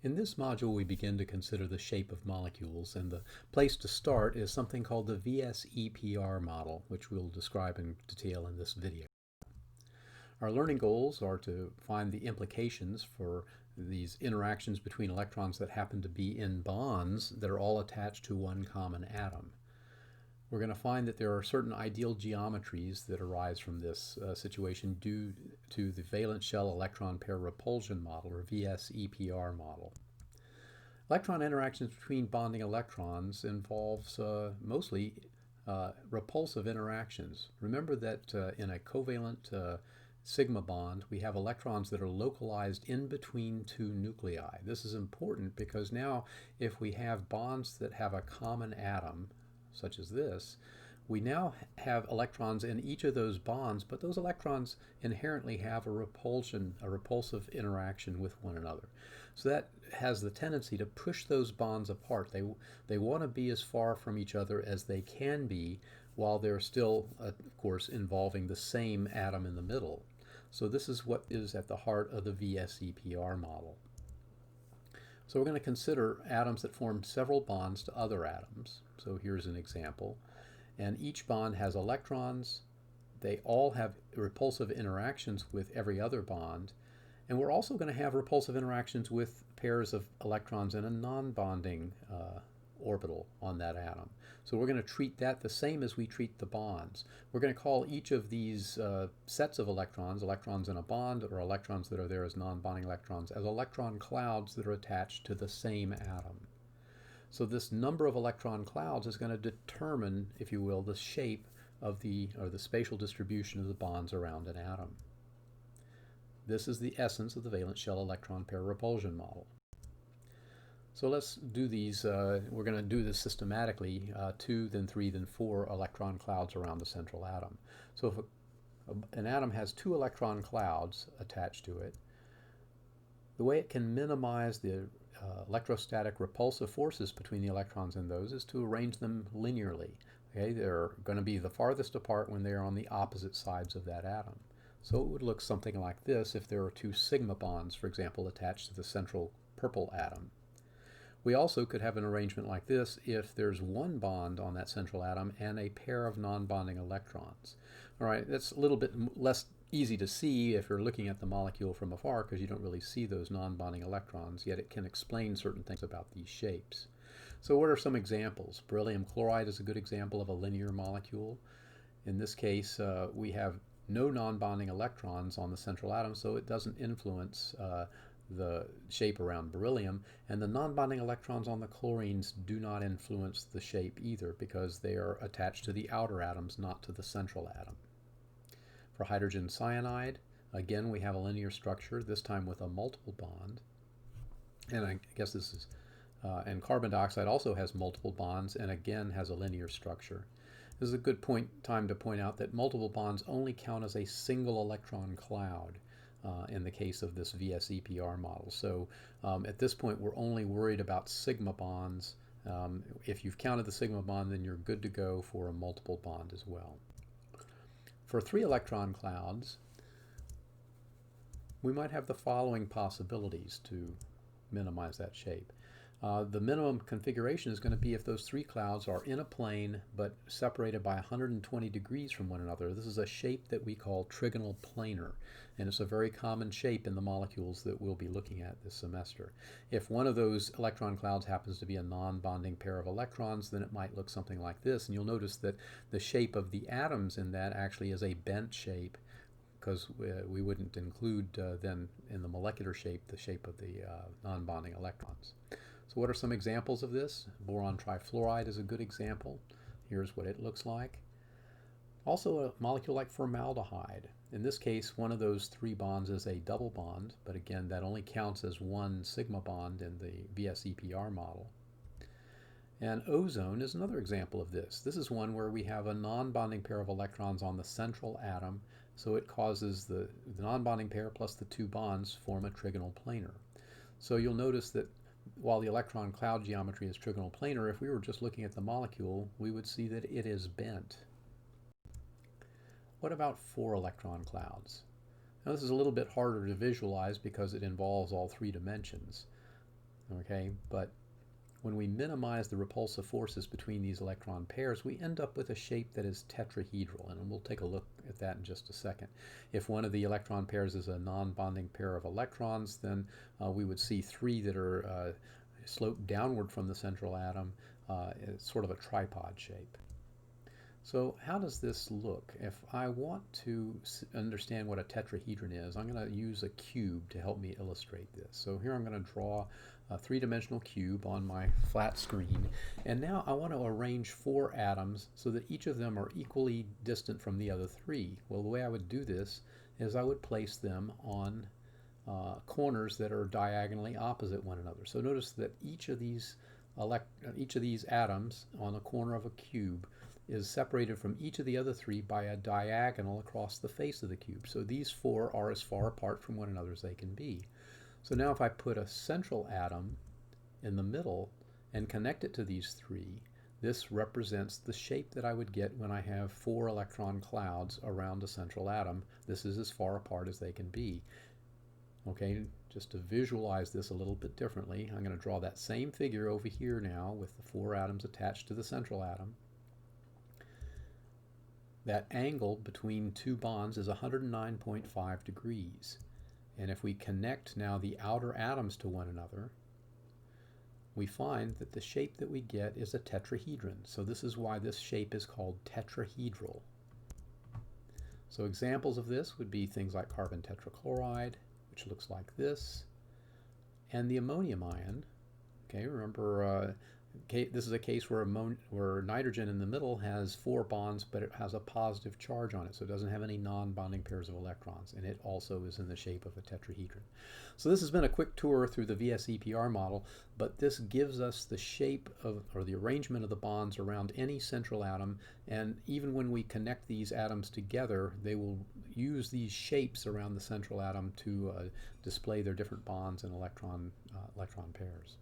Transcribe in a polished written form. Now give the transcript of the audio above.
In this module, we begin to consider the shape of molecules, and the place to start is something called the VSEPR model, which we'll describe in detail in this video. Our learning goals are to find the implications for these interactions between electrons that happen to be in bonds that are all attached to one common atom. We're going to find that there are certain ideal geometries that arise from this situation due to the valence shell electron pair repulsion model, or VSEPR model. Electron interactions between bonding electrons involves mostly repulsive interactions. Remember that in a covalent sigma bond, we have electrons that are localized in between two nuclei. This is important because now if we have bonds that have a common atom, such as this, we now have electrons in each of those bonds, but those electrons inherently have a repulsive interaction with one another. So that has the tendency to push those bonds apart. They want to be as far from each other as they can be while they're still, of course, involving the same atom in the middle. So this is what is at the heart of the VSEPR model. So we're going to consider atoms that form several bonds to other atoms. So here's an example. And each bond has electrons. They all have repulsive interactions with every other bond. And we're also going to have repulsive interactions with pairs of electrons in a non-bonding orbital on that atom. So we're going to treat that the same as we treat the bonds. We're going to call each of these sets of electrons in a bond, or electrons that are there as non-bonding electrons, as electron clouds that are attached to the same atom. So this number of electron clouds is going to determine, if you will, the shape of the spatial distribution of the bonds around an atom. This is the essence of the valence shell electron pair repulsion model. So let's do these. We're going to do this systematically, 2, then 3, then 4 electron clouds around the central atom. So if an atom has 2 electron clouds attached to it, the way it can minimize the electrostatic repulsive forces between the electrons in those is to arrange them linearly. Okay? They're going to be the farthest apart when they're on the opposite sides of that atom. So it would look something like this if there are 2 sigma bonds, for example, attached to the central purple atom. We also could have an arrangement like this if there's 1 bond on that central atom and a pair of non-bonding electrons. All right, that's a little bit less easy to see if you're looking at the molecule from afar because you don't really see those non-bonding electrons, yet it can explain certain things about these shapes. So what are some examples? Beryllium chloride is a good example of a linear molecule. In this case, we have no non-bonding electrons on the central atom, so it doesn't influence the shape around beryllium, and the non-bonding electrons on the chlorines do not influence the shape either because they are attached to the outer atoms, not to the central atom. For hydrogen cyanide, again we have a linear structure, this time with a multiple bond, and I guess this is and carbon dioxide also has multiple bonds and again has a linear structure. This is a good time to point out that multiple bonds only count as a single electron cloud in the case of this VSEPR model. So at this point we're only worried about sigma bonds. If you've counted the sigma bond, then you're good to go for a multiple bond as well. For 3 electron clouds, we might have the following possibilities to minimize that shape. The minimum configuration is going to be if those 3 clouds are in a plane but separated by 120 degrees from one another. This is a shape that we call trigonal planar, and it's a very common shape in the molecules that we'll be looking at this semester. If one of those electron clouds happens to be a non-bonding pair of electrons, then it might look something like this, and you'll notice that the shape of the atoms in that actually is a bent shape, because we wouldn't include then in the molecular shape the shape of the non-bonding electrons. So what are some examples of this? Boron trifluoride is a good example. Here's what it looks like. Also a molecule like formaldehyde. In this case, one of those 3 bonds is a double bond, but again that only counts as 1 sigma bond in the VSEPR model. And ozone is another example of this. This is one where we have a non-bonding pair of electrons on the central atom, so it causes the non-bonding pair plus the 2 bonds form a trigonal planar. So you'll notice that while the electron cloud geometry is trigonal planar, if we were just looking at the molecule, we would see that it is bent. What about 4 electron clouds? Now this is a little bit harder to visualize because it involves all 3 dimensions. Okay, but when we minimize the repulsive forces between these electron pairs, we end up with a shape that is tetrahedral, and we'll take a look at that in just a second. If one of the electron pairs is a non-bonding pair of electrons, then we would see three that are sloped downward from the central atom. It's sort of a tripod shape. So how does this look? If I want to understand what a tetrahedron is, I'm going to use a cube to help me illustrate this. So here I'm going to draw a three-dimensional cube on my flat screen, and now I want to arrange 4 atoms so that each of them are equally distant from the other 3. Well, the way I would do this is I would place them on corners that are diagonally opposite one another. So notice that each of these atoms on a corner of a cube is separated from each of the other 3 by a diagonal across the face of the cube. So these 4 are as far apart from one another as they can be. So now if I put a central atom in the middle and connect it to these 3, this represents the shape that I would get when I have 4 electron clouds around a central atom. This is as far apart as they can be. Okay, just to visualize this a little bit differently, I'm going to draw that same figure over here now with the 4 atoms attached to the central atom. That angle between 2 bonds is 109.5 degrees. And if we connect now the outer atoms to one another, we find that the shape that we get is a tetrahedron. So this is why this shape is called tetrahedral. So examples of this would be things like carbon tetrachloride, which looks like this, and the ammonium ion. Okay, remember this is a case where nitrogen in the middle has 4 bonds, but it has a positive charge on it, so it doesn't have any non-bonding pairs of electrons, and it also is in the shape of a tetrahedron. So this has been a quick tour through the VSEPR model, but this gives us the shape of, or the arrangement of the bonds around any central atom, and even when we connect these atoms together, they will use these shapes around the central atom to display their different bonds and electron pairs.